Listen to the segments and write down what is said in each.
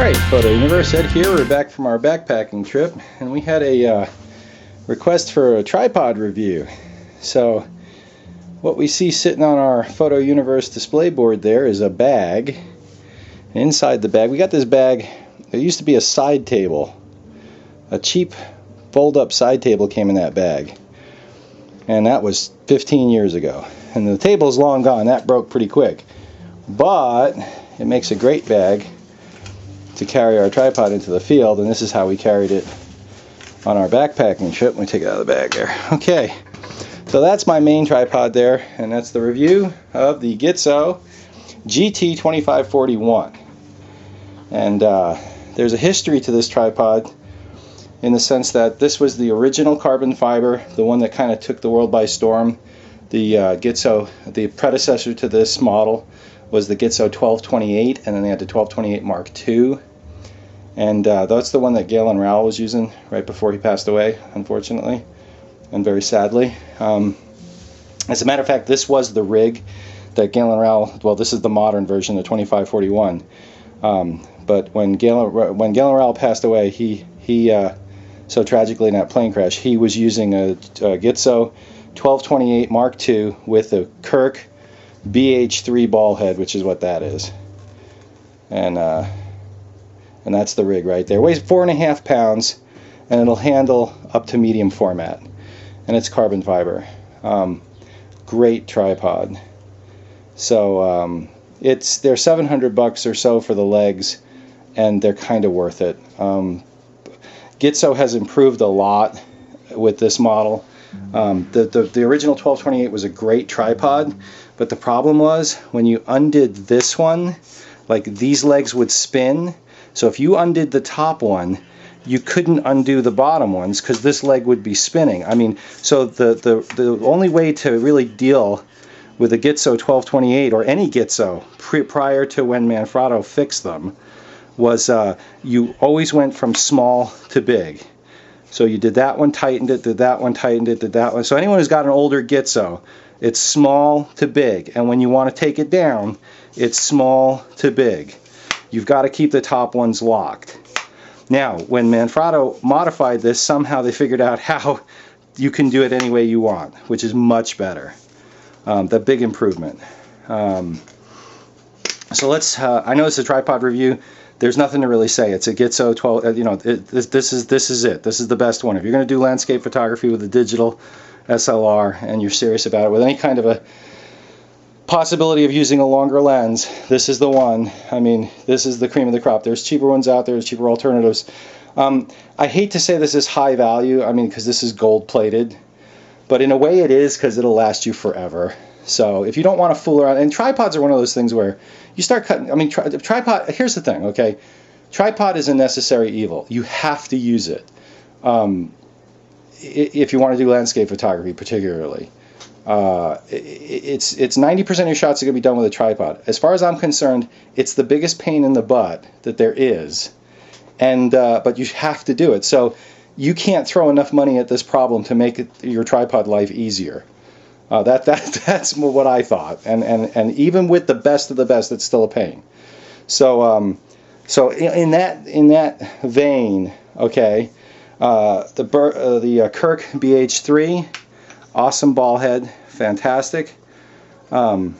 Alright, Photo Universe, Ed here. We're back from our backpacking trip, and we had a request for a tripod review. So, what we see sitting on our Photo Universe display board there is a bag. And inside the bag, we got this bag. There used to be a side table. A cheap fold-up side table came in that bag. And that was 15 years ago. And the table's long gone. That broke pretty quick. But it makes a great bag to carry our tripod into the field, and this is how we carried it on our backpacking trip. Let me take it out of the bag there. Okay, so that's my main tripod there, and that's the review of the Gitzo GT2541. And there's a history to this tripod in the sense that this was the original carbon fiber, the one that kind of took the world by storm. The Gitzo, the predecessor to this model, was the Gitzo 1228, and then they had the 1228 Mark II. And that's the one that Galen Rowell was using right before he passed away, unfortunately, and very sadly. As a matter of fact, this was the rig that Galen Rowell, well, this is the modern version, the 2541. But when Galen Rowell passed away, he so tragically in that plane crash, he was using a Gitzo 1228 Mark II with a Kirk BH3 ball head, which is what that is, and that's the rig right there. It weighs 4.5 pounds, and it'll handle up to medium format, and it's carbon fiber. Great tripod. So they're $700 or so for the legs, and they're kind of worth it. Gitzo has improved a lot with this model. The original 1228 was a great tripod, but the problem was when you undid this one, like these legs would spin. So if you undid the top one, you couldn't undo the bottom ones because this leg would be spinning. I mean, so the only way to really deal with a Gitzo 1228 or any Gitzo prior to when Manfrotto fixed them was you always went from small to big. So you did that one, tightened it, did that one, tightened it, did that one. So anyone who's got an older Gitzo, it's small to big. And when you want to take it down, it's small to big. You've got to keep the top ones locked. Now, when Manfrotto modified this, somehow they figured out how you can do it any way you want, which is much better. The big improvement. So let's, I know it's a tripod review. There's nothing to really say. It's a Gitzo 12, you know, this is it. This is the best one. If you're going to do landscape photography with a digital SLR and you're serious about it with any kind of a possibility of using a longer lens, this is the one. I mean, this is the cream of the crop. There's cheaper ones out there, there's cheaper alternatives. I hate to say this is high value, I mean, because this is gold plated, but in a way it is because it'll last you forever. So if you don't want to fool around, and tripods are one of those things where you start cutting, I mean, tripod, here's the thing, okay? Tripod is a necessary evil. You have to use it. If you want to do landscape photography particularly. It's 90% of your shots are going to be done with a tripod. As far as I'm concerned, it's the biggest pain in the butt that there is. And but you have to do it. So you can't throw enough money at this problem to make your tripod life easier. That's what I thought, and even with the best of the best, it's still a pain. So so in that vein, okay, the Kirk BH3, awesome ball head, fantastic, and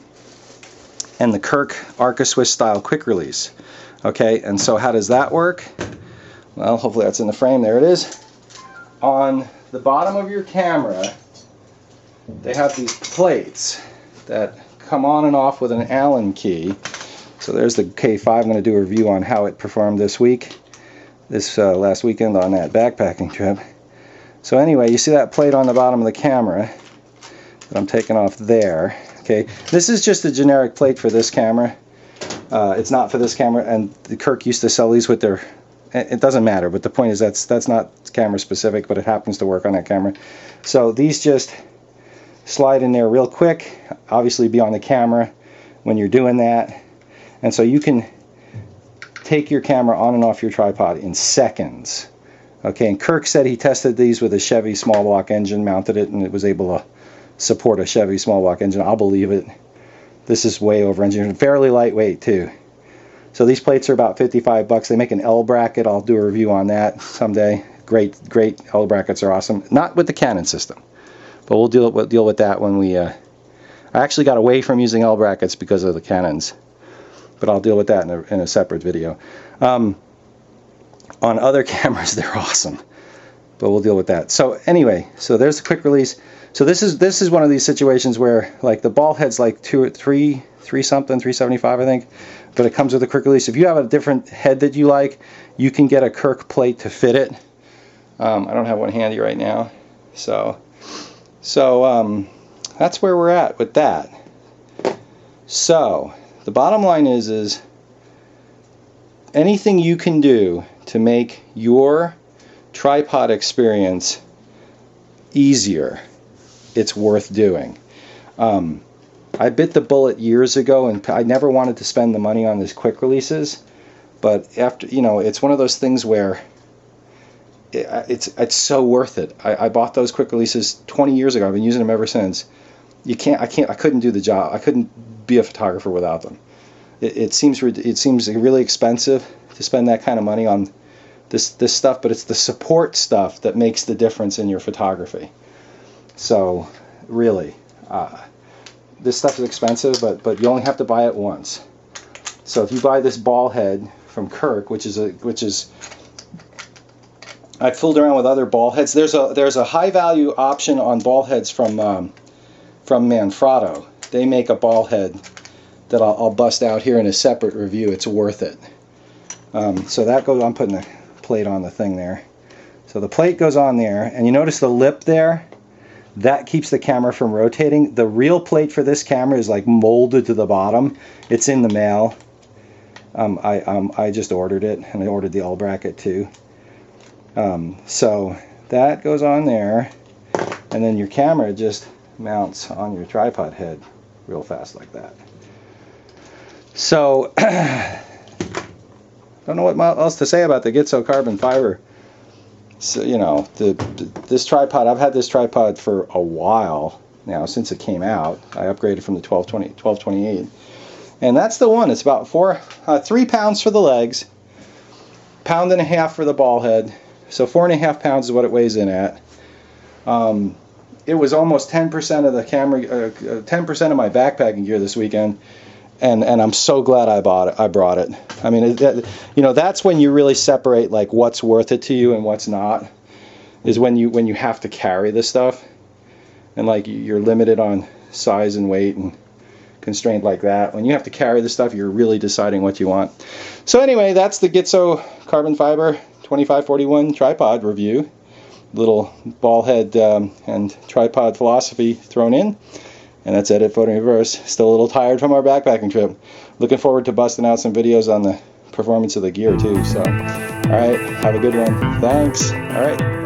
the Kirk Arca Swiss style quick release, okay. And so how does that work? Well, hopefully that's in the frame. There it is. On the bottom of your camera, they have these plates that come on and off with an Allen key. So there's the K5. I'm going to do a review on how it performed this last weekend on that backpacking trip. So anyway, you see that plate on the bottom of the camera that I'm taking off there. Okay, this is just a generic plate for this camera. It's not for this camera, and the Kirk used to sell these with their, it doesn't matter, but the point is that's not camera specific, but it happens to work on that camera. So these just slide in there real quick, obviously be on the camera when you're doing that, and so you can take your camera on and off your tripod in seconds. Okay, and Kirk said he tested these with a Chevy small block engine, mounted it, and it was able to support a Chevy small block engine. I'll believe it. This is way over engineered, fairly lightweight too. So these plates are about 55 bucks. They make an L bracket. I'll do a review on that someday. Great L brackets are awesome. Not with the Canon system, but we'll deal with that when we. I actually got away from using L brackets because of the Canons, but I'll deal with that in a separate video. On other cameras, they're awesome, but we'll deal with that. So anyway, so there's the quick release. So this is one of these situations where like the ball head's like 3 something, 375 I think, but it comes with a quick release. If you have a different head that you like, you can get a Kirk plate to fit it. I don't have one handy right now, so that's where we're at with that. So the bottom line is anything you can do to make your tripod experience easier, it's worth doing. I bit the bullet years ago, and I never wanted to spend the money on these quick releases, but after, you know, it's one of those things where it's so worth it. I bought those quick releases 20 years ago. I've been using them ever since. I couldn't do the job. I couldn't be a photographer without them. It seems really expensive to spend that kind of money on this stuff, but it's the support stuff that makes the difference in your photography. So really, this stuff is expensive, but you only have to buy it once. So if you buy this ball head from Kirk, which is I fooled around with other ball heads. There's a high value option on ball heads from Manfrotto. They make a ball head that I'll bust out here in a separate review. It's worth it. So that goes. I'm putting the plate on the thing there. So the plate goes on there, and you notice the lip there. That keeps the camera from rotating. The real plate for this camera is like molded to the bottom. It's in the mail. I just ordered it, and I ordered the L bracket too. So that goes on there, and then your camera just mounts on your tripod head real fast like that. So don't know what else to say about the Gitzo carbon fiber. So, you know, this tripod, I've had this tripod for a while now, since it came out. I upgraded from the 1228, and that's the one. It's about 3 pounds for the legs, 1.5 pounds for the ball head. So 4.5 pounds is what it weighs in at. It was almost 10% of the camera, 10% of my backpacking gear this weekend, and I'm so glad I brought it. I mean, you know, that's when you really separate like what's worth it to you and what's not. Is when you have to carry this stuff, and like you're limited on size and weight and constrained like that. When you have to carry the stuff, you're really deciding what you want. So anyway, that's the Gitzo carbon fiber 2541 tripod review. Little ball head and tripod philosophy thrown in, and that's Edit Photo Reverse. Still a little tired from our backpacking trip. Looking forward to busting out some videos on the performance of the gear too. So, all right, have a good one. Thanks. All right.